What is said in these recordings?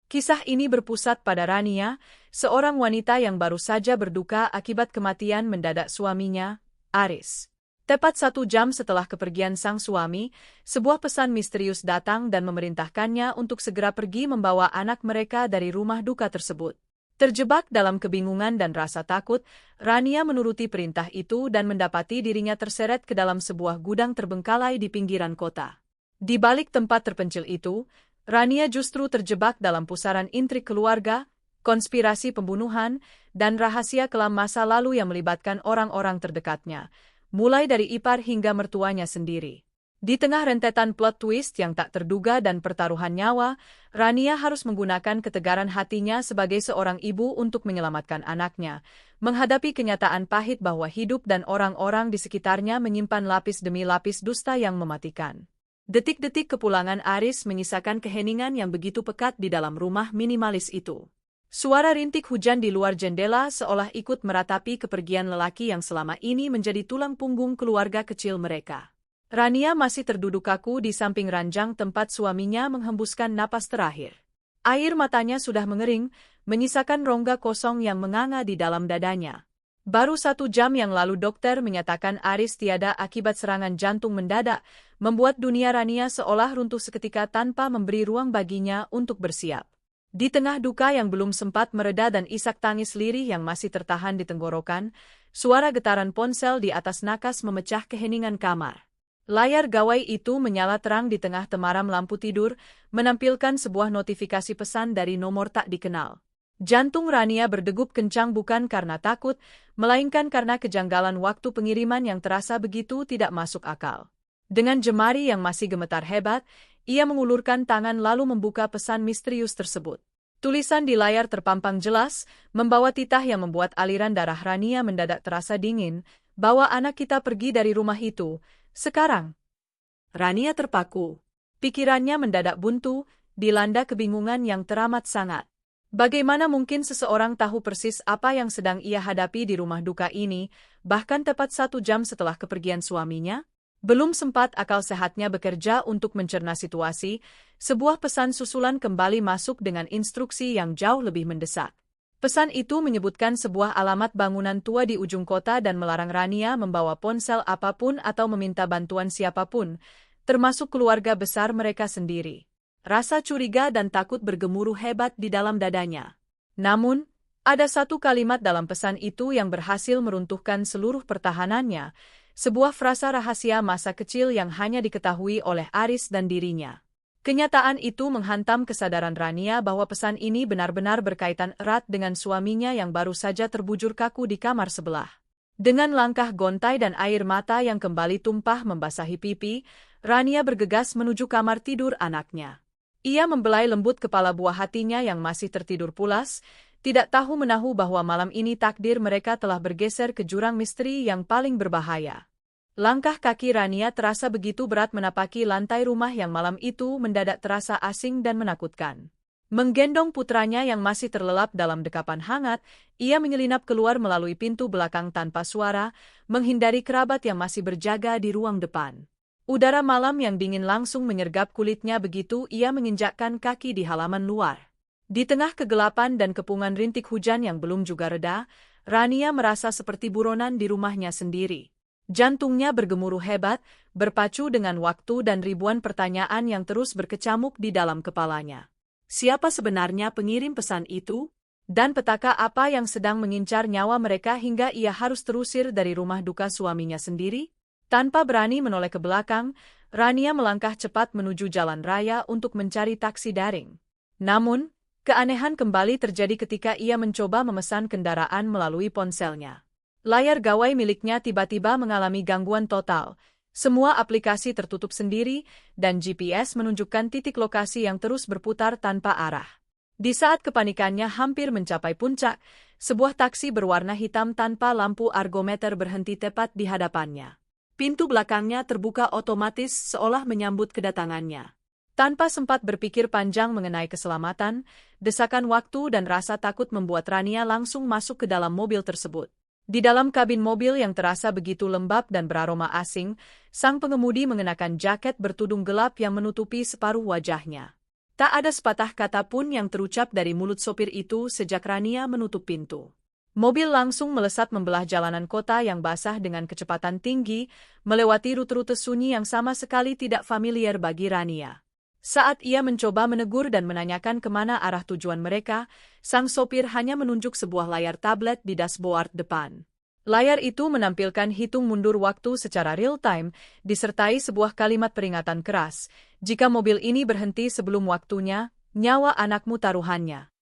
Kisah ini berpusat pada Rania, seorang wanita yang baru saja berduka akibat kematian mendadak suaminya, Aris. Tepat 1 jam setelah kepergian sang suami, sebuah pesan misterius datang dan memerintahkannya untuk segera pergi membawa anak mereka dari rumah duka tersebut. Terjebak dalam kebingungan dan rasa takut, Rania menuruti perintah itu dan mendapati dirinya terseret ke dalam sebuah gudang terbengkalai di pinggiran kota. Di balik tempat terpencil itu, Rania justru terjebak dalam pusaran intrik keluarga, konspirasi pembunuhan, dan rahasia kelam masa lalu yang melibatkan orang-orang terdekatnya, mulai dari ipar hingga mertuanya sendiri. Di tengah rentetan plot twist yang tak terduga dan pertaruhan nyawa, Rania harus menggunakan ketegaran hatinya sebagai seorang ibu untuk menyelamatkan anaknya, menghadapi kenyataan pahit bahwa hidup dan orang-orang di sekitarnya menyimpan lapis demi lapis dusta yang mematikan. Detik-detik kepulangan Aris menyisakan keheningan yang begitu pekat di dalam rumah minimalis itu. Suara rintik hujan di luar jendela seolah ikut meratapi kepergian lelaki yang selama ini menjadi tulang punggung keluarga kecil mereka. Rania masih terduduk kaku di samping ranjang tempat suaminya menghembuskan napas terakhir. Air matanya sudah mengering, menyisakan rongga kosong yang menganga di dalam dadanya. Baru 1 jam yang lalu dokter menyatakan Aris tiada akibat serangan jantung mendadak, membuat dunia Rania seolah runtuh seketika tanpa memberi ruang baginya untuk bersiap. Di tengah duka yang belum sempat mereda dan isak tangis lirih yang masih tertahan di tenggorokan, suara getaran ponsel di atas nakas memecah keheningan kamar. Layar gawai itu menyala terang di tengah temaram lampu tidur, menampilkan sebuah notifikasi pesan dari nomor tak dikenal. Jantung Rania berdegup kencang bukan karena takut, melainkan karena kejanggalan waktu pengiriman yang terasa begitu tidak masuk akal. Dengan jemari yang masih gemetar hebat, ia mengulurkan tangan lalu membuka pesan misterius tersebut. Tulisan di layar terpampang jelas, membawa titah yang membuat aliran darah Rania mendadak terasa dingin, "Bawa anak kita pergi dari rumah itu, sekarang." Rania terpaku. Pikirannya mendadak buntu, dilanda kebingungan yang teramat sangat. Bagaimana mungkin seseorang tahu persis apa yang sedang ia hadapi di rumah duka ini, bahkan tepat 1 jam setelah kepergian suaminya? Belum sempat akal sehatnya bekerja untuk mencerna situasi, sebuah pesan susulan kembali masuk dengan instruksi yang jauh lebih mendesak. Pesan itu menyebutkan sebuah alamat bangunan tua di ujung kota dan melarang Rania membawa ponsel apapun atau meminta bantuan siapapun, termasuk keluarga besar mereka sendiri. Rasa curiga dan takut bergemuruh hebat di dalam dadanya. Namun, ada satu kalimat dalam pesan itu yang berhasil meruntuhkan seluruh pertahanannya, sebuah frasa rahasia masa kecil yang hanya diketahui oleh Aris dan dirinya. Kenyataan itu menghantam kesadaran Rania bahwa pesan ini benar-benar berkaitan erat dengan suaminya yang baru saja terbujur kaku di kamar sebelah. Dengan langkah gontai dan air mata yang kembali tumpah membasahi pipi, Rania bergegas menuju kamar tidur anaknya. Ia membelai lembut kepala buah hatinya yang masih tertidur pulas, tidak tahu menahu bahwa malam ini takdir mereka telah bergeser ke jurang misteri yang paling berbahaya. Langkah kaki Rania terasa begitu berat menapaki lantai rumah yang malam itu mendadak terasa asing dan menakutkan. Menggendong putranya yang masih terlelap dalam dekapan hangat, ia menyelinap keluar melalui pintu belakang tanpa suara, menghindari kerabat yang masih berjaga di ruang depan. Udara malam yang dingin langsung menyergap kulitnya begitu ia menginjakkan kaki di halaman luar. Di tengah kegelapan dan kepungan rintik hujan yang belum juga reda, Rania merasa seperti buronan di rumahnya sendiri. Jantungnya bergemuruh hebat, berpacu dengan waktu dan ribuan pertanyaan yang terus berkecamuk di dalam kepalanya. Siapa sebenarnya pengirim pesan itu? Dan petaka apa yang sedang mengincar nyawa mereka hingga ia harus terusir dari rumah duka suaminya sendiri? Tanpa berani menoleh ke belakang, Rania melangkah cepat menuju jalan raya untuk mencari taksi daring. Namun, keanehan kembali terjadi ketika ia mencoba memesan kendaraan melalui ponselnya. Layar gawai miliknya tiba-tiba mengalami gangguan total. Semua aplikasi tertutup sendiri, dan GPS menunjukkan titik lokasi yang terus berputar tanpa arah. Di saat kepanikannya hampir mencapai puncak, sebuah taksi berwarna hitam tanpa lampu argometer berhenti tepat di hadapannya. Pintu belakangnya terbuka otomatis seolah menyambut kedatangannya. Tanpa sempat berpikir panjang mengenai keselamatan, desakan waktu dan rasa takut membuat Rania langsung masuk ke dalam mobil tersebut. Di dalam kabin mobil yang terasa begitu lembab dan beraroma asing, sang pengemudi mengenakan jaket bertudung gelap yang menutupi separuh wajahnya. Tak ada sepatah kata pun yang terucap dari mulut sopir itu sejak Rania menutup pintu. Mobil langsung melesat membelah jalanan kota yang basah dengan kecepatan tinggi, melewati rute-rute sunyi yang sama sekali tidak familiar bagi Rania. Saat ia mencoba menegur dan menanyakan kemana arah tujuan mereka, sang sopir hanya menunjuk sebuah layar tablet di dashboard depan. Layar itu menampilkan hitung mundur waktu secara real-time, disertai sebuah kalimat peringatan keras, jika mobil ini berhenti sebelum waktunya, nyawa anakmu taruhannya.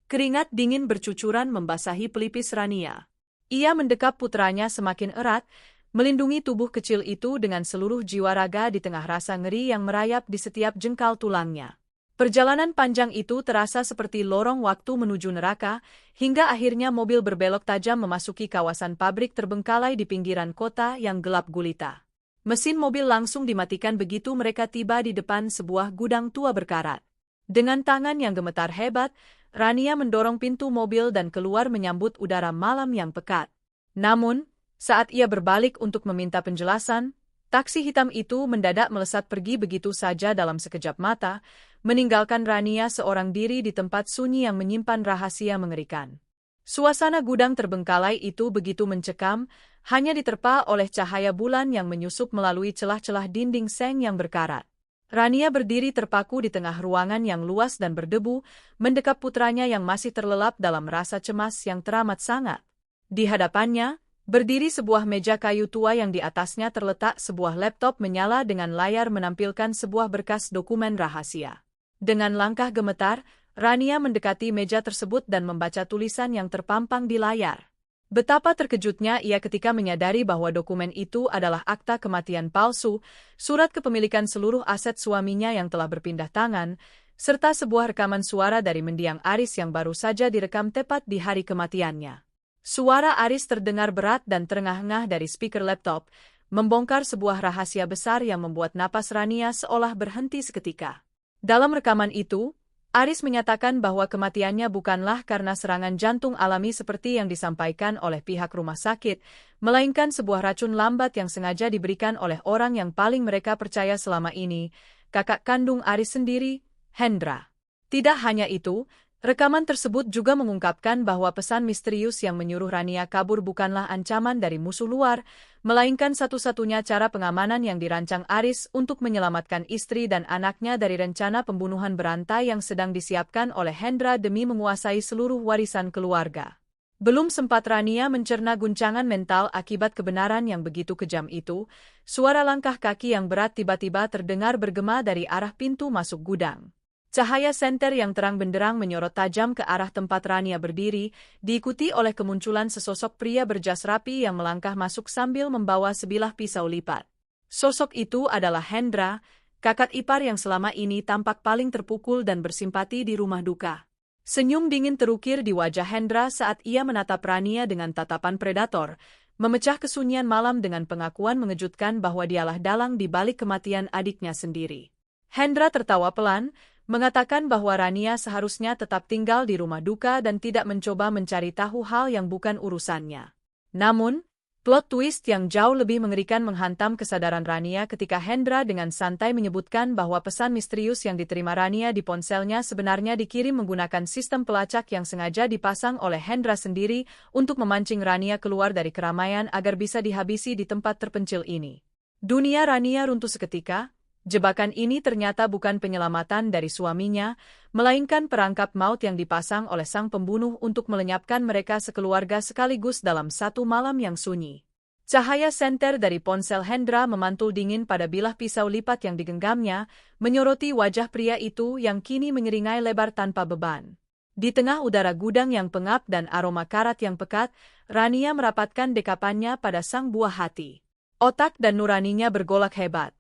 Keringat dingin bercucuran membasahi pelipis Rania. Ia mendekap putranya semakin erat, melindungi tubuh kecil itu dengan seluruh jiwa raga di tengah rasa ngeri yang merayap di setiap jengkal tulangnya. Perjalanan panjang itu terasa seperti lorong waktu menuju neraka, hingga akhirnya mobil berbelok tajam memasuki kawasan pabrik terbengkalai di pinggiran kota yang gelap gulita. Mesin mobil langsung dimatikan begitu mereka tiba di depan sebuah gudang tua berkarat. Dengan tangan yang gemetar hebat, Rania mendorong pintu mobil dan keluar menyambut udara malam yang pekat. Namun, saat ia berbalik untuk meminta penjelasan, taksi hitam itu mendadak melesat pergi begitu saja dalam sekejap mata, meninggalkan Rania seorang diri di tempat sunyi yang menyimpan rahasia mengerikan. Suasana gudang terbengkalai itu begitu mencekam, hanya diterpa oleh cahaya bulan yang menyusup melalui celah-celah dinding seng yang berkarat. Rania berdiri terpaku di tengah ruangan yang luas dan berdebu, mendekap putranya yang masih terlelap dalam rasa cemas yang teramat sangat. Di hadapannya, berdiri sebuah meja kayu tua yang di atasnya terletak sebuah laptop menyala dengan layar menampilkan sebuah berkas dokumen rahasia. Dengan langkah gemetar, Rania mendekati meja tersebut dan membaca tulisan yang terpampang di layar. Betapa terkejutnya ia ketika menyadari bahwa dokumen itu adalah akta kematian palsu, surat kepemilikan seluruh aset suaminya yang telah berpindah tangan, serta sebuah rekaman suara dari mendiang Aris yang baru saja direkam tepat di hari kematiannya. Suara Aris terdengar berat dan terengah-engah dari speaker laptop, membongkar sebuah rahasia besar yang membuat napas Rania seolah berhenti seketika. Dalam rekaman itu, Aris menyatakan bahwa kematiannya bukanlah karena serangan jantung alami seperti yang disampaikan oleh pihak rumah sakit, melainkan sebuah racun lambat yang sengaja diberikan oleh orang yang paling mereka percaya selama ini, kakak kandung Aris sendiri, Hendra. Tidak hanya itu, rekaman tersebut juga mengungkapkan bahwa pesan misterius yang menyuruh Rania kabur bukanlah ancaman dari musuh luar, melainkan satu-satunya cara pengamanan yang dirancang Aris untuk menyelamatkan istri dan anaknya dari rencana pembunuhan berantai yang sedang disiapkan oleh Hendra demi menguasai seluruh warisan keluarga. Belum sempat Rania mencerna guncangan mental akibat kebenaran yang begitu kejam itu, suara langkah kaki yang berat tiba-tiba terdengar bergema dari arah pintu masuk gudang. Cahaya senter yang terang benderang menyorot tajam ke arah tempat Rania berdiri, diikuti oleh kemunculan sesosok pria berjas rapi yang melangkah masuk sambil membawa sebilah pisau lipat. Sosok itu adalah Hendra, kakak ipar yang selama ini tampak paling terpukul dan bersimpati di rumah duka. Senyum dingin terukir di wajah Hendra saat ia menatap Rania dengan tatapan predator, memecah kesunyian malam dengan pengakuan mengejutkan bahwa dialah dalang di balik kematian adiknya sendiri. Hendra tertawa pelan, mengatakan bahwa Rania seharusnya tetap tinggal di rumah duka dan tidak mencoba mencari tahu hal yang bukan urusannya. Namun, plot twist yang jauh lebih mengerikan menghantam kesadaran Rania ketika Hendra dengan santai menyebutkan bahwa pesan misterius yang diterima Rania di ponselnya sebenarnya dikirim menggunakan sistem pelacak yang sengaja dipasang oleh Hendra sendiri untuk memancing Rania keluar dari keramaian agar bisa dihabisi di tempat terpencil ini. Dunia Rania runtuh seketika. Jebakan ini ternyata bukan penyelamatan dari suaminya, melainkan perangkap maut yang dipasang oleh sang pembunuh untuk melenyapkan mereka sekeluarga sekaligus dalam satu malam yang sunyi. Cahaya senter dari ponsel Hendra memantul dingin pada bilah pisau lipat yang digenggamnya, menyoroti wajah pria itu yang kini menyeringai lebar tanpa beban. Di tengah udara gudang yang pengap dan aroma karat yang pekat, Rania merapatkan dekapannya pada sang buah hati. Otak dan nuraninya bergolak hebat.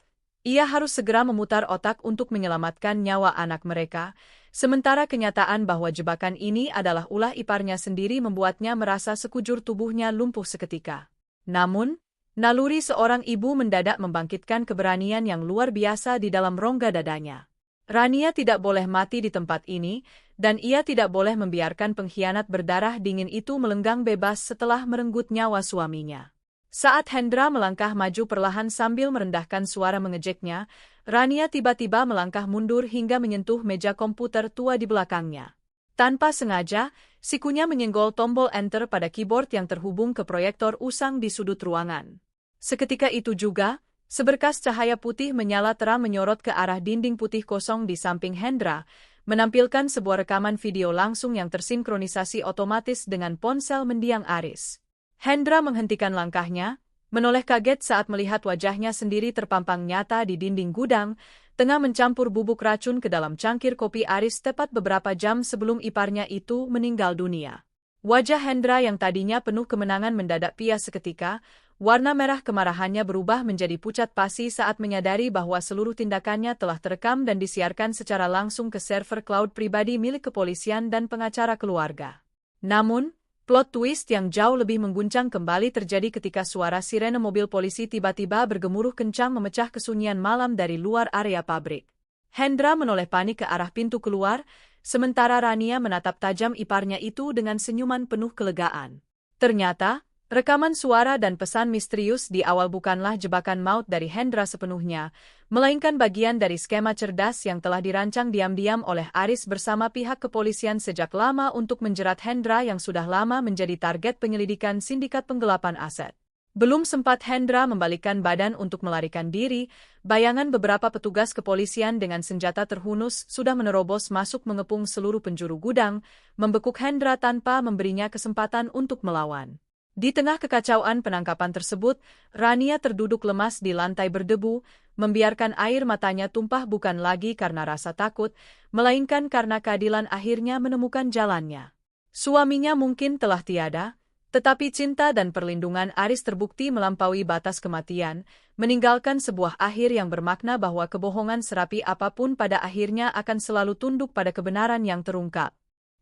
Ia harus segera memutar otak untuk menyelamatkan nyawa anak mereka, sementara kenyataan bahwa jebakan ini adalah ulah iparnya sendiri membuatnya merasa sekujur tubuhnya lumpuh seketika. Namun, naluri seorang ibu mendadak membangkitkan keberanian yang luar biasa di dalam rongga dadanya. Rania tidak boleh mati di tempat ini, dan ia tidak boleh membiarkan pengkhianat berdarah dingin itu melenggang bebas setelah merenggut nyawa suaminya. Saat Hendra melangkah maju perlahan sambil merendahkan suara mengejeknya, Rania tiba-tiba melangkah mundur hingga menyentuh meja komputer tua di belakangnya. Tanpa sengaja, sikunya menyenggol tombol enter pada keyboard yang terhubung ke proyektor usang di sudut ruangan. Seketika itu juga, seberkas cahaya putih menyala terang menyorot ke arah dinding putih kosong di samping Hendra, menampilkan sebuah rekaman video langsung yang tersinkronisasi otomatis dengan ponsel mendiang Aris. Hendra menghentikan langkahnya, menoleh kaget saat melihat wajahnya sendiri terpampang nyata di dinding gudang, tengah mencampur bubuk racun ke dalam cangkir kopi Aris tepat beberapa jam sebelum iparnya itu meninggal dunia. Wajah Hendra yang tadinya penuh kemenangan mendadak pias seketika, warna merah kemarahannya berubah menjadi pucat pasi saat menyadari bahwa seluruh tindakannya telah terekam dan disiarkan secara langsung ke server cloud pribadi milik kepolisian dan pengacara keluarga. Namun, plot twist yang jauh lebih mengguncang kembali terjadi ketika suara sirene mobil polisi tiba-tiba bergemuruh kencang memecah kesunyian malam dari luar area pabrik. Hendra menoleh panik ke arah pintu keluar, sementara Rania menatap tajam iparnya itu dengan senyuman penuh kelegaan. Ternyata, rekaman suara dan pesan misterius di awal bukanlah jebakan maut dari Hendra sepenuhnya, melainkan bagian dari skema cerdas yang telah dirancang diam-diam oleh Aris bersama pihak kepolisian sejak lama untuk menjerat Hendra yang sudah lama menjadi target penyelidikan sindikat penggelapan aset. Belum sempat Hendra membalikkan badan untuk melarikan diri, bayangan beberapa petugas kepolisian dengan senjata terhunus sudah menerobos masuk mengepung seluruh penjuru gudang, membekuk Hendra tanpa memberinya kesempatan untuk melawan. Di tengah kekacauan penangkapan tersebut, Rania terduduk lemas di lantai berdebu, membiarkan air matanya tumpah bukan lagi karena rasa takut, melainkan karena keadilan akhirnya menemukan jalannya. Suaminya mungkin telah tiada, tetapi cinta dan perlindungan Aris terbukti melampaui batas kematian, meninggalkan sebuah akhir yang bermakna bahwa kebohongan serapi apapun pada akhirnya akan selalu tunduk pada kebenaran yang terungkap.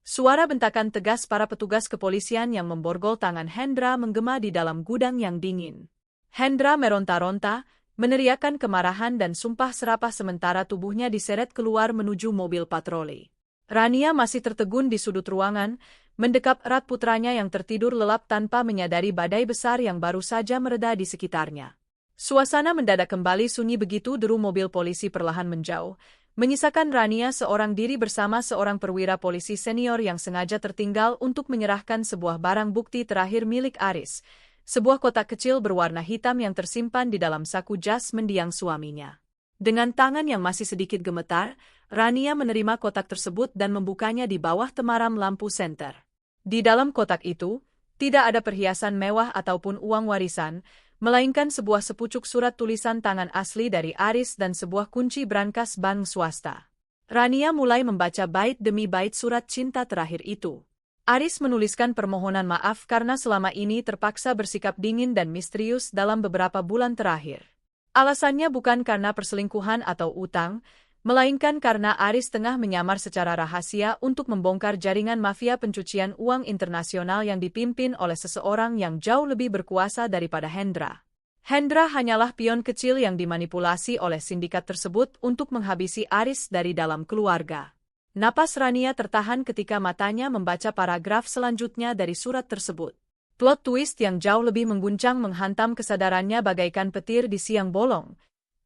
Suara bentakan tegas para petugas kepolisian yang memborgol tangan Hendra menggema di dalam gudang yang dingin. Hendra meronta-ronta, meneriakkan kemarahan dan sumpah serapah sementara tubuhnya diseret keluar menuju mobil patroli. Rania masih tertegun di sudut ruangan, mendekap erat putranya yang tertidur lelap tanpa menyadari badai besar yang baru saja mereda di sekitarnya. Suasana mendadak kembali sunyi begitu deru mobil polisi perlahan menjauh, menyisakan Rania seorang diri bersama seorang perwira polisi senior yang sengaja tertinggal untuk menyerahkan sebuah barang bukti terakhir milik Aris, sebuah kotak kecil berwarna hitam yang tersimpan di dalam saku jas mendiang suaminya. Dengan tangan yang masih sedikit gemetar, Rania menerima kotak tersebut dan membukanya di bawah temaram lampu senter. Di dalam kotak itu, tidak ada perhiasan mewah ataupun uang warisan, melainkan sebuah sepucuk surat tulisan tangan asli dari Aris dan sebuah kunci brankas bank swasta. Rania mulai membaca bait demi bait surat cinta terakhir itu. Aris menuliskan permohonan maaf karena selama ini terpaksa bersikap dingin dan misterius dalam beberapa bulan terakhir. Alasannya bukan karena perselingkuhan atau utang, melainkan karena Aris tengah menyamar secara rahasia untuk membongkar jaringan mafia pencucian uang internasional yang dipimpin oleh seseorang yang jauh lebih berkuasa daripada Hendra. Hendra hanyalah pion kecil yang dimanipulasi oleh sindikat tersebut untuk menghabisi Aris dari dalam keluarga. Napas Rania tertahan ketika matanya membaca paragraf selanjutnya dari surat tersebut. Plot twist yang jauh lebih mengguncang menghantam kesadarannya bagaikan petir di siang bolong.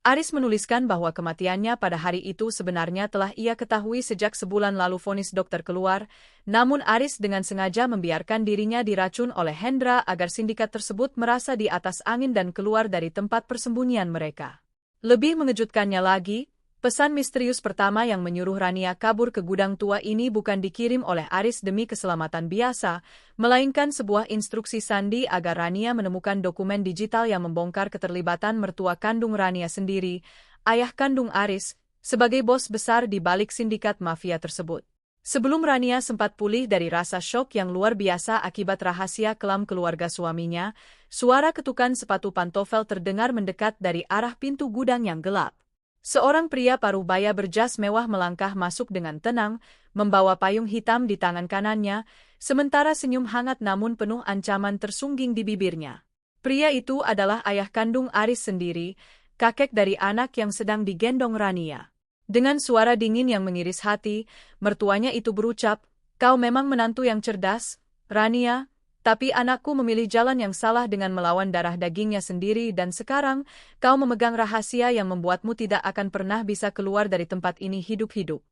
Aris menuliskan bahwa kematiannya pada hari itu sebenarnya telah ia ketahui sejak sebulan lalu vonis dokter keluar, namun Aris dengan sengaja membiarkan dirinya diracun oleh Hendra agar sindikat tersebut merasa di atas angin dan keluar dari tempat persembunyian mereka. Lebih mengejutkannya lagi, pesan misterius pertama yang menyuruh Rania kabur ke gudang tua ini bukan dikirim oleh Aris demi keselamatan biasa, melainkan sebuah instruksi sandi agar Rania menemukan dokumen digital yang membongkar keterlibatan mertua kandung Rania sendiri, ayah kandung Aris, sebagai bos besar di balik sindikat mafia tersebut. Sebelum Rania sempat pulih dari rasa syok yang luar biasa akibat rahasia kelam keluarga suaminya, suara ketukan sepatu pantofel terdengar mendekat dari arah pintu gudang yang gelap. Seorang pria paruh baya berjas mewah melangkah masuk dengan tenang, membawa payung hitam di tangan kanannya, sementara senyum hangat namun penuh ancaman tersungging di bibirnya. Pria itu adalah ayah kandung Aris sendiri, kakek dari anak yang sedang digendong Rania. Dengan suara dingin yang mengiris hati, mertuanya itu berucap, "Kau memang menantu yang cerdas, Rania, Tapi anakku memilih jalan yang salah dengan melawan darah dagingnya sendiri dan sekarang kau memegang rahasia yang membuatmu tidak akan pernah bisa keluar dari tempat ini hidup-hidup.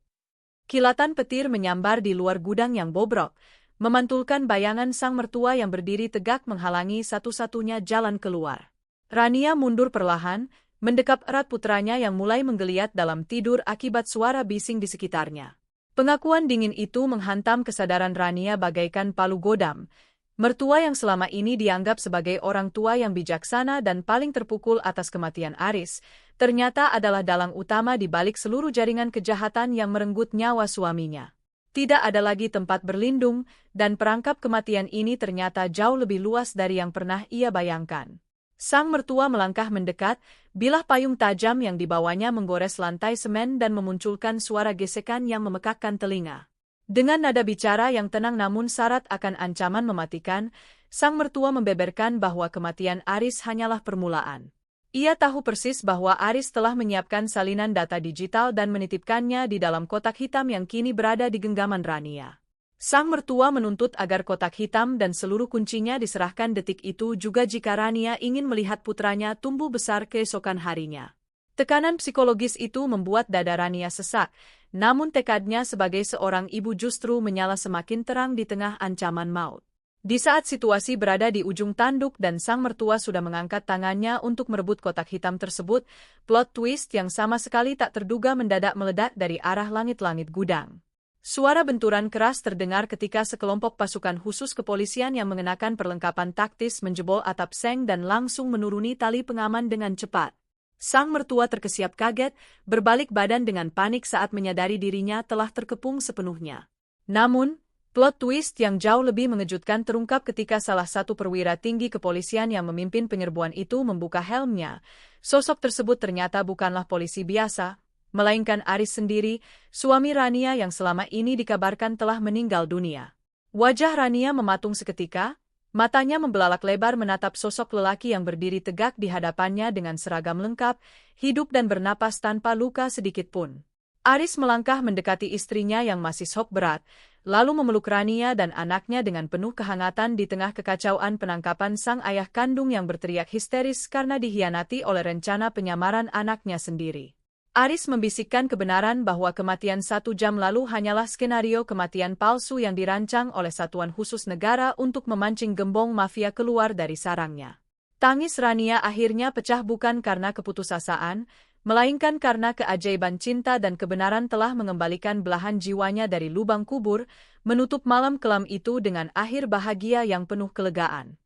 Kilatan petir menyambar di luar gudang yang bobrok, memantulkan bayangan sang mertua yang berdiri tegak menghalangi satu-satunya jalan keluar. Rania mundur perlahan, mendekap erat putranya yang mulai menggeliat dalam tidur akibat suara bising di sekitarnya. Pengakuan dingin itu menghantam kesadaran Rania bagaikan palu godam. Mertua yang selama ini dianggap sebagai orang tua yang bijaksana dan paling terpukul atas kematian Aris, ternyata adalah dalang utama di balik seluruh jaringan kejahatan yang merenggut nyawa suaminya. Tidak ada lagi tempat berlindung, dan perangkap kematian ini ternyata jauh lebih luas dari yang pernah ia bayangkan. Sang mertua melangkah mendekat, bilah payung tajam yang dibawanya menggores lantai semen dan memunculkan suara gesekan yang memekakkan telinga. Dengan nada bicara yang tenang namun syarat akan ancaman mematikan, sang mertua membeberkan bahwa kematian Aris hanyalah permulaan. Ia tahu persis bahwa Aris telah menyiapkan salinan data digital dan menitipkannya di dalam kotak hitam yang kini berada di genggaman Rania. Sang mertua menuntut agar kotak hitam dan seluruh kuncinya diserahkan detik itu juga jika Rania ingin melihat putranya tumbuh besar keesokan harinya. Tekanan psikologis itu membuat dada Rania sesak, namun tekadnya sebagai seorang ibu justru menyala semakin terang di tengah ancaman maut. Di saat situasi berada di ujung tanduk dan sang mertua sudah mengangkat tangannya untuk merebut kotak hitam tersebut, plot twist yang sama sekali tak terduga mendadak meledak dari arah langit-langit gudang. Suara benturan keras terdengar ketika sekelompok pasukan khusus kepolisian yang mengenakan perlengkapan taktis menjebol atap seng dan langsung menuruni tali pengaman dengan cepat. Sang mertua terkesiap kaget, berbalik badan dengan panik saat menyadari dirinya telah terkepung sepenuhnya. Namun, plot twist yang jauh lebih mengejutkan terungkap ketika salah satu perwira tinggi kepolisian yang memimpin penyerbuan itu membuka helmnya. Sosok tersebut ternyata bukanlah polisi biasa, melainkan Aris sendiri, suami Rania yang selama ini dikabarkan telah meninggal dunia. Wajah Rania mematung seketika, matanya membelalak lebar menatap sosok lelaki yang berdiri tegak di hadapannya dengan seragam lengkap, hidup dan bernapas tanpa luka sedikit pun. Aris melangkah mendekati istrinya yang masih shock berat, lalu memeluk Rania dan anaknya dengan penuh kehangatan di tengah kekacauan penangkapan sang ayah kandung yang berteriak histeris karena dikhianati oleh rencana penyamaran anaknya sendiri. Aris membisikkan kebenaran bahwa kematian 1 jam lalu hanyalah skenario kematian palsu yang dirancang oleh Satuan Khusus Negara untuk memancing gembong mafia keluar dari sarangnya. Tangis Rania akhirnya pecah bukan karena keputusasaan, melainkan karena keajaiban cinta dan kebenaran telah mengembalikan belahan jiwanya dari lubang kubur, menutup malam kelam itu dengan akhir bahagia yang penuh kelegaan.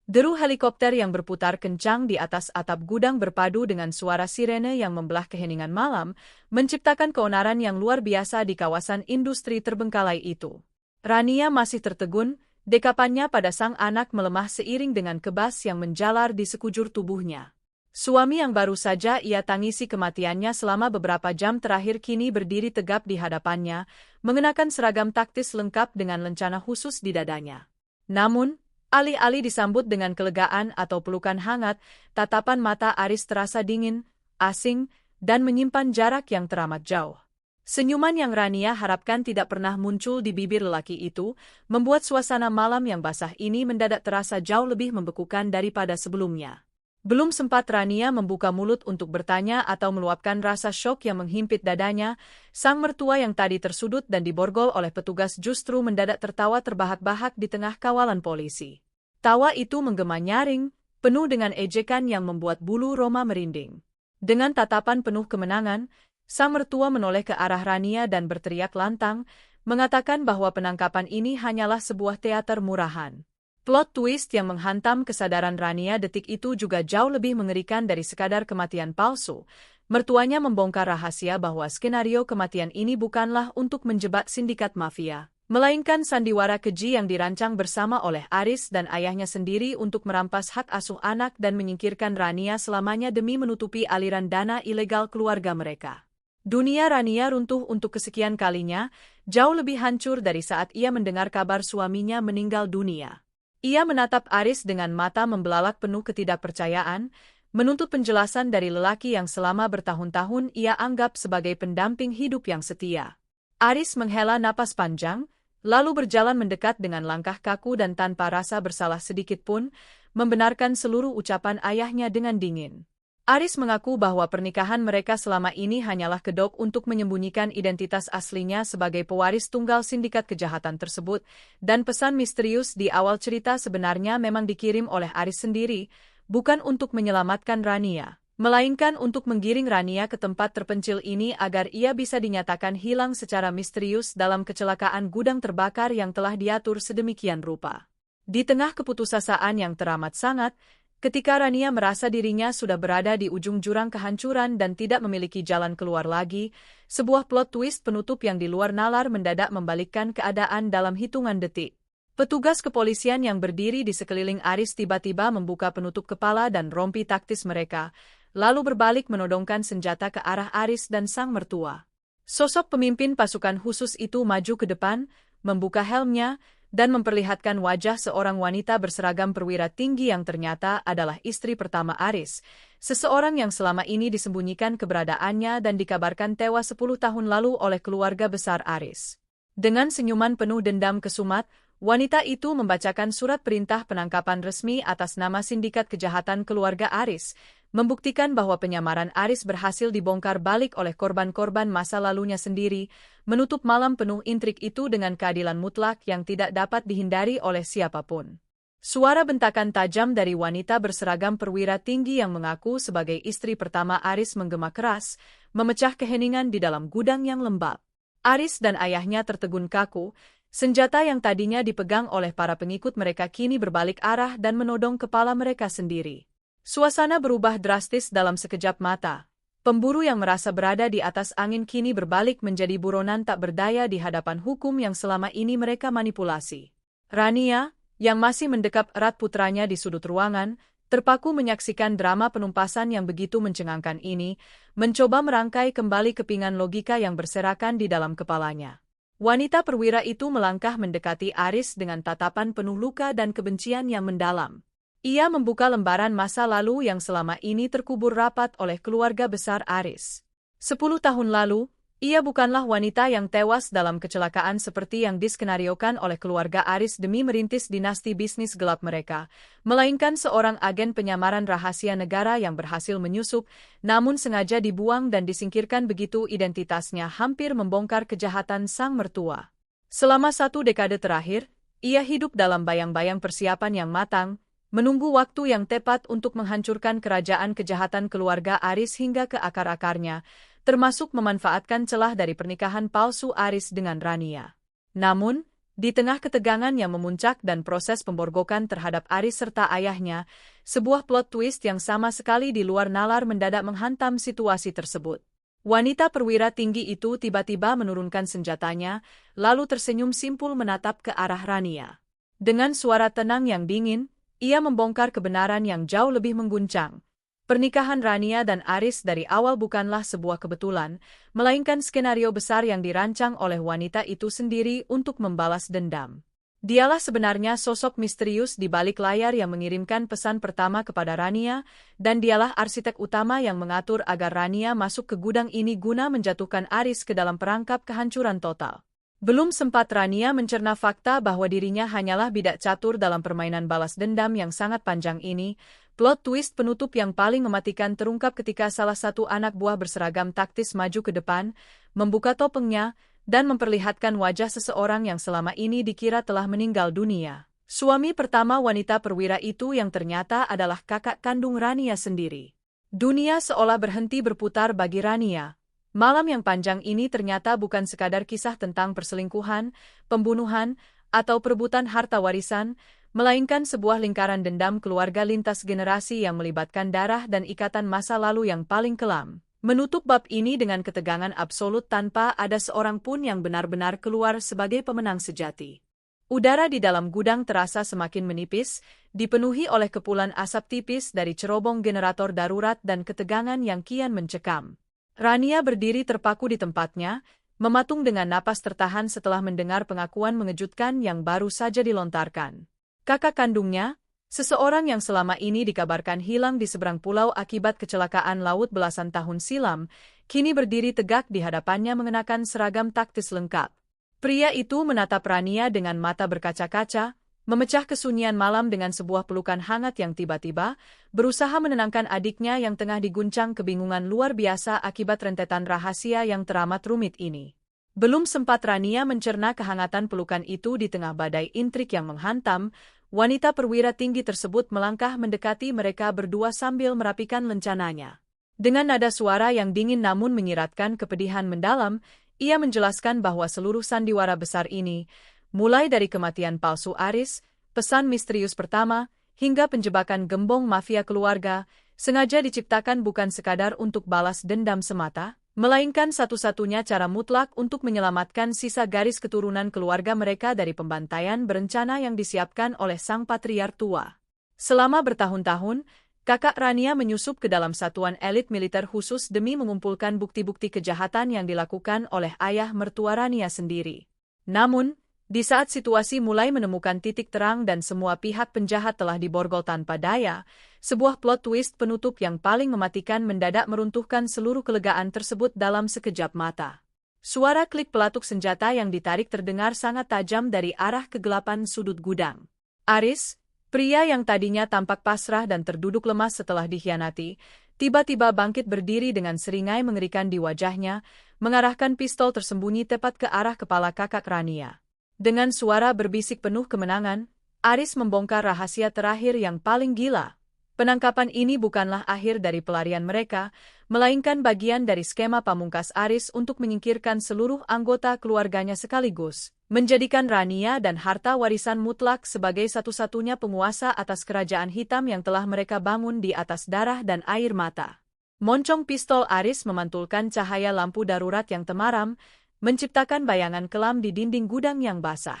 Deru helikopter yang berputar kencang di atas atap gudang berpadu dengan suara sirene yang membelah keheningan malam, menciptakan keonaran yang luar biasa di kawasan industri terbengkalai itu. Rania masih tertegun, dekapannya pada sang anak melemah seiring dengan kebas yang menjalar di sekujur tubuhnya. Suami yang baru saja ia tangisi kematiannya selama beberapa jam terakhir kini berdiri tegap di hadapannya, mengenakan seragam taktis lengkap dengan lencana khusus di dadanya. Namun, alih-alih disambut dengan kelegaan atau pelukan hangat, tatapan mata Aris terasa dingin, asing, dan menyimpan jarak yang teramat jauh. Senyuman yang Rania harapkan tidak pernah muncul di bibir lelaki itu, membuat suasana malam yang basah ini mendadak terasa jauh lebih membekukan daripada sebelumnya. Belum sempat Rania membuka mulut untuk bertanya atau meluapkan rasa syok yang menghimpit dadanya, sang mertua yang tadi tersudut dan diborgol oleh petugas justru mendadak tertawa terbahak-bahak di tengah kawalan polisi. Tawa itu menggema nyaring, penuh dengan ejekan yang membuat bulu Roma merinding. Dengan tatapan penuh kemenangan, sang mertua menoleh ke arah Rania dan berteriak lantang, mengatakan bahwa penangkapan ini hanyalah sebuah teater murahan. Plot twist yang menghantam kesadaran Rania detik itu juga jauh lebih mengerikan dari sekadar kematian palsu. Mertuanya membongkar rahasia bahwa skenario kematian ini bukanlah untuk menjebak sindikat mafia, melainkan sandiwara keji yang dirancang bersama oleh Aris dan ayahnya sendiri untuk merampas hak asuh anak dan menyingkirkan Rania selamanya demi menutupi aliran dana ilegal keluarga mereka. Dunia Rania runtuh untuk kesekian kalinya, jauh lebih hancur dari saat ia mendengar kabar suaminya meninggal dunia. Ia menatap Aris dengan mata membelalak penuh ketidakpercayaan, menuntut penjelasan dari lelaki yang selama bertahun-tahun ia anggap sebagai pendamping hidup yang setia. Aris menghela napas panjang, lalu berjalan mendekat dengan langkah kaku dan tanpa rasa bersalah sedikit pun, membenarkan seluruh ucapan ayahnya dengan dingin. Aris mengaku bahwa pernikahan mereka selama ini hanyalah kedok untuk menyembunyikan identitas aslinya sebagai pewaris tunggal sindikat kejahatan tersebut, dan pesan misterius di awal cerita sebenarnya memang dikirim oleh Aris sendiri, bukan untuk menyelamatkan Rania, melainkan untuk menggiring Rania ke tempat terpencil ini agar ia bisa dinyatakan hilang secara misterius dalam kecelakaan gudang terbakar yang telah diatur sedemikian rupa. Di tengah keputusasaan yang teramat sangat, ketika Rania merasa dirinya sudah berada di ujung jurang kehancuran dan tidak memiliki jalan keluar lagi, sebuah plot twist penutup yang di luar nalar mendadak membalikkan keadaan dalam hitungan detik. Petugas kepolisian yang berdiri di sekeliling Aris tiba-tiba membuka penutup kepala dan rompi taktis mereka, lalu berbalik menodongkan senjata ke arah Aris dan sang mertua. Sosok pemimpin pasukan khusus itu maju ke depan, membuka helmnya, dan memperlihatkan wajah seorang wanita berseragam perwira tinggi yang ternyata adalah istri pertama Aris, seseorang yang selama ini disembunyikan keberadaannya dan dikabarkan tewas 10 tahun lalu oleh keluarga besar Aris. Dengan senyuman penuh dendam kesumat, wanita itu membacakan surat perintah penangkapan resmi atas nama sindikat kejahatan keluarga Aris, membuktikan bahwa penyamaran Aris berhasil dibongkar balik oleh korban-korban masa lalunya sendiri, menutup malam penuh intrik itu dengan keadilan mutlak yang tidak dapat dihindari oleh siapapun. Suara bentakan tajam dari wanita berseragam perwira tinggi yang mengaku sebagai istri pertama Aris menggema keras, memecah keheningan di dalam gudang yang lembab. Aris dan ayahnya tertegun kaku, senjata yang tadinya dipegang oleh para pengikut mereka kini berbalik arah dan menodong kepala mereka sendiri. Suasana berubah drastis dalam sekejap mata. Pemburu yang merasa berada di atas angin kini berbalik menjadi buronan tak berdaya di hadapan hukum yang selama ini mereka manipulasi. Rania, yang masih mendekap erat putranya di sudut ruangan, terpaku menyaksikan drama penumpasan yang begitu mencengangkan ini, mencoba merangkai kembali kepingan logika yang berserakan di dalam kepalanya. Wanita perwira itu melangkah mendekati Aris dengan tatapan penuh luka dan kebencian yang mendalam. Ia membuka lembaran masa lalu yang selama ini terkubur rapat oleh keluarga besar Aris. 10 tahun lalu, ia bukanlah wanita yang tewas dalam kecelakaan seperti yang diskenariokan oleh keluarga Aris demi merintis dinasti bisnis gelap mereka, melainkan seorang agen penyamaran rahasia negara yang berhasil menyusup, namun sengaja dibuang dan disingkirkan begitu identitasnya hampir membongkar kejahatan sang mertua. Selama 1 dekade terakhir, ia hidup dalam bayang-bayang persiapan yang matang, menunggu waktu yang tepat untuk menghancurkan kerajaan kejahatan keluarga Aris hingga ke akar-akarnya, termasuk memanfaatkan celah dari pernikahan palsu Aris dengan Rania. Namun, di tengah ketegangan yang memuncak dan proses pemborgokan terhadap Aris serta ayahnya, sebuah plot twist yang sama sekali di luar nalar mendadak menghantam situasi tersebut. Wanita perwira tinggi itu tiba-tiba menurunkan senjatanya, lalu tersenyum simpul menatap ke arah Rania. Dengan suara tenang yang dingin, ia membongkar kebenaran yang jauh lebih mengguncang. Pernikahan Rania dan Aris dari awal bukanlah sebuah kebetulan, melainkan skenario besar yang dirancang oleh wanita itu sendiri untuk membalas dendam. Dialah sebenarnya sosok misterius di balik layar yang mengirimkan pesan pertama kepada Rania, dan dialah arsitek utama yang mengatur agar Rania masuk ke gudang ini guna menjatuhkan Aris ke dalam perangkap kehancuran total. Belum sempat Rania mencerna fakta bahwa dirinya hanyalah bidak catur dalam permainan balas dendam yang sangat panjang ini, plot twist penutup yang paling mematikan terungkap ketika salah satu anak buah berseragam taktis maju ke depan, membuka topengnya, dan memperlihatkan wajah seseorang yang selama ini dikira telah meninggal dunia. Suami pertama wanita perwira itu yang ternyata adalah kakak kandung Rania sendiri. Dunia seolah berhenti berputar bagi Rania. Malam yang panjang ini ternyata bukan sekadar kisah tentang perselingkuhan, pembunuhan, atau perebutan harta warisan, melainkan sebuah lingkaran dendam keluarga lintas generasi yang melibatkan darah dan ikatan masa lalu yang paling kelam. Menutup bab ini dengan ketegangan absolut tanpa ada seorang pun yang benar-benar keluar sebagai pemenang sejati. Udara di dalam gudang terasa semakin menipis, dipenuhi oleh kepulan asap tipis dari cerobong generator darurat dan ketegangan yang kian mencekam. Rania berdiri terpaku di tempatnya, mematung dengan napas tertahan setelah mendengar pengakuan mengejutkan yang baru saja dilontarkan. Kakak kandungnya, seseorang yang selama ini dikabarkan hilang di seberang pulau akibat kecelakaan laut belasan tahun silam, kini berdiri tegak di hadapannya mengenakan seragam taktis lengkap. Pria itu menatap Rania dengan mata berkaca-kaca, memecah kesunyian malam dengan sebuah pelukan hangat yang tiba-tiba, berusaha menenangkan adiknya yang tengah diguncang kebingungan luar biasa akibat rentetan rahasia yang teramat rumit ini. Belum sempat Rania mencerna kehangatan pelukan itu di tengah badai intrik yang menghantam, wanita perwira tinggi tersebut melangkah mendekati mereka berdua sambil merapikan lencananya. Dengan nada suara yang dingin namun menyiratkan kepedihan mendalam, ia menjelaskan bahwa seluruh sandiwara besar ini, mulai dari kematian palsu Aris, pesan misterius pertama, hingga penjebakan gembong mafia keluarga, sengaja diciptakan bukan sekadar untuk balas dendam semata, melainkan satu-satunya cara mutlak untuk menyelamatkan sisa garis keturunan keluarga mereka dari pembantaian berencana yang disiapkan oleh sang patriark tua. Selama bertahun-tahun, kakak Rania menyusup ke dalam satuan elit militer khusus demi mengumpulkan bukti-bukti kejahatan yang dilakukan oleh ayah mertua Rania sendiri. Namun, di saat situasi mulai menemukan titik terang dan semua pihak penjahat telah diborgol tanpa daya, sebuah plot twist penutup yang paling mematikan mendadak meruntuhkan seluruh kelegaan tersebut dalam sekejap mata. Suara klik pelatuk senjata yang ditarik terdengar sangat tajam dari arah kegelapan sudut gudang. Aris, pria yang tadinya tampak pasrah dan terduduk lemas setelah dikhianati, tiba-tiba bangkit berdiri dengan seringai mengerikan di wajahnya, mengarahkan pistol tersembunyi tepat ke arah kepala kakak Rania. Dengan suara berbisik penuh kemenangan, Aris membongkar rahasia terakhir yang paling gila. Penangkapan ini bukanlah akhir dari pelarian mereka, melainkan bagian dari skema pamungkas Aris untuk menyingkirkan seluruh anggota keluarganya sekaligus, menjadikan Rania dan harta warisan mutlak sebagai satu-satunya penguasa atas kerajaan hitam yang telah mereka bangun di atas darah dan air mata. Moncong pistol Aris memantulkan cahaya lampu darurat yang temaram, menciptakan bayangan kelam di dinding gudang yang basah.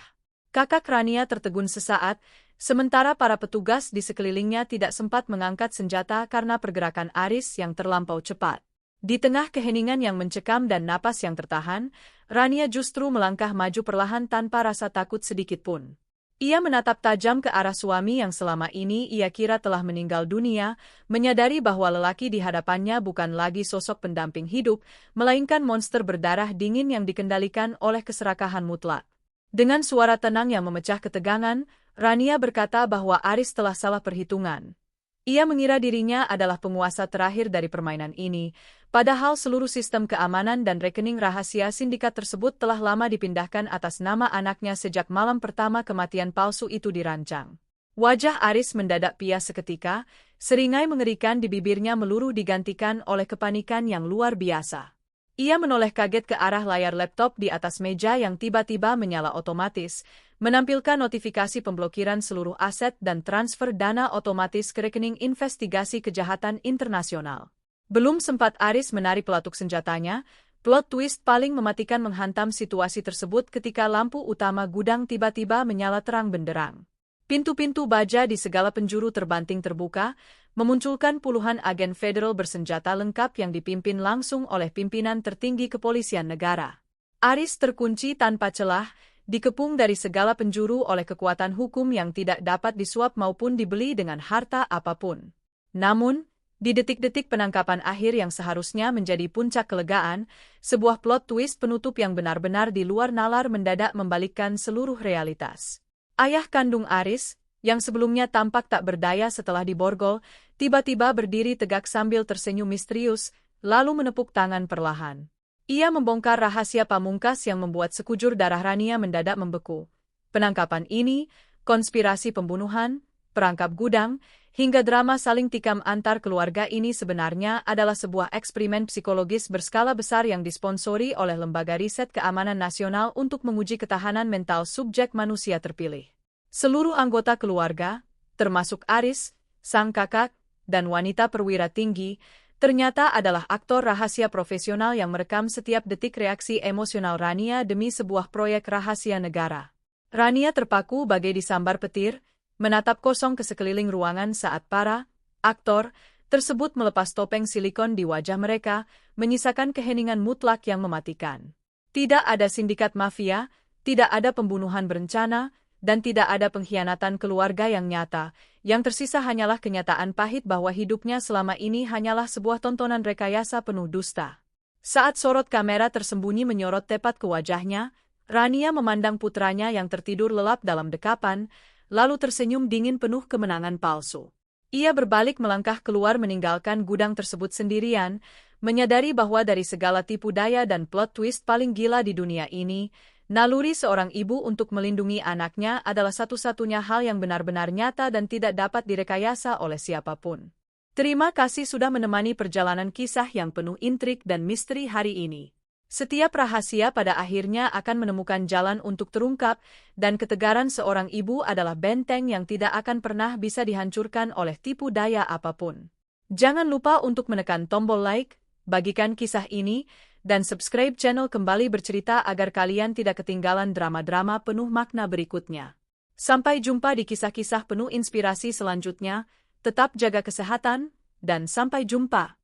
Kakak Rania tertegun sesaat, sementara para petugas di sekelilingnya tidak sempat mengangkat senjata karena pergerakan Aris yang terlampau cepat. Di tengah keheningan yang mencekam dan napas yang tertahan, Rania justru melangkah maju perlahan tanpa rasa takut sedikitpun. Ia menatap tajam ke arah suami yang selama ini ia kira telah meninggal dunia, menyadari bahwa lelaki di hadapannya bukan lagi sosok pendamping hidup, melainkan monster berdarah dingin yang dikendalikan oleh keserakahan mutlak. Dengan suara tenang yang memecah ketegangan, Rania berkata bahwa Aris telah salah perhitungan. Ia mengira dirinya adalah penguasa terakhir dari permainan ini, padahal seluruh sistem keamanan dan rekening rahasia sindikat tersebut telah lama dipindahkan atas nama anaknya sejak malam pertama kematian palsu itu dirancang. Wajah Aris mendadak pias seketika, seringai mengerikan di bibirnya meluruh digantikan oleh kepanikan yang luar biasa. Ia menoleh kaget ke arah layar laptop di atas meja yang tiba-tiba menyala otomatis, menampilkan notifikasi pemblokiran seluruh aset dan transfer dana otomatis ke rekening investigasi kejahatan internasional. Belum sempat Aris menarik pelatuk senjatanya, plot twist paling mematikan menghantam situasi tersebut ketika lampu utama gudang tiba-tiba menyala terang benderang. Pintu-pintu baja di segala penjuru terbanting terbuka, memunculkan puluhan agen federal bersenjata lengkap yang dipimpin langsung oleh pimpinan tertinggi kepolisian negara. Aris terkunci tanpa celah, dikepung dari segala penjuru oleh kekuatan hukum yang tidak dapat disuap maupun dibeli dengan harta apapun. Namun, di detik-detik penangkapan akhir yang seharusnya menjadi puncak kelegaan, sebuah plot twist penutup yang benar-benar di luar nalar mendadak membalikkan seluruh realitas. Ayah kandung Aris, yang sebelumnya tampak tak berdaya setelah diborgol, tiba-tiba berdiri tegak sambil tersenyum misterius, lalu menepuk tangan perlahan. Ia membongkar rahasia pamungkas yang membuat sekujur darah Rania mendadak membeku. Penangkapan ini, konspirasi pembunuhan, perangkap gudang, hingga drama saling tikam antar keluarga ini sebenarnya adalah sebuah eksperimen psikologis berskala besar yang disponsori oleh Lembaga Riset Keamanan Nasional untuk menguji ketahanan mental subjek manusia terpilih. Seluruh anggota keluarga, termasuk Aris, sang kakak, dan wanita perwira tinggi, ternyata adalah aktor rahasia profesional yang merekam setiap detik reaksi emosional Rania demi sebuah proyek rahasia negara. Rania terpaku bagai disambar petir, menatap kosong ke sekeliling ruangan saat para aktor tersebut melepas topeng silikon di wajah mereka, menyisakan keheningan mutlak yang mematikan. Tidak ada sindikat mafia, tidak ada pembunuhan berencana, dan tidak ada pengkhianatan keluarga yang nyata. Yang tersisa hanyalah kenyataan pahit bahwa hidupnya selama ini hanyalah sebuah tontonan rekayasa penuh dusta. Saat sorot kamera tersembunyi menyorot tepat ke wajahnya, Rania memandang putranya yang tertidur lelap dalam dekapan, lalu tersenyum dingin penuh kemenangan palsu. Ia berbalik melangkah keluar meninggalkan gudang tersebut sendirian, menyadari bahwa dari segala tipu daya dan plot twist paling gila di dunia ini, naluri seorang ibu untuk melindungi anaknya adalah satu-satunya hal yang benar-benar nyata dan tidak dapat direkayasa oleh siapapun. Terima kasih sudah menemani perjalanan kisah yang penuh intrik dan misteri hari ini. Setiap rahasia pada akhirnya akan menemukan jalan untuk terungkap, dan ketegaran seorang ibu adalah benteng yang tidak akan pernah bisa dihancurkan oleh tipu daya apapun. Jangan lupa untuk menekan tombol like, bagikan kisah ini, dan subscribe channel Kembali Bercerita agar kalian tidak ketinggalan drama-drama penuh makna berikutnya. Sampai jumpa di kisah-kisah penuh inspirasi selanjutnya. Tetap jaga kesehatan, dan sampai jumpa.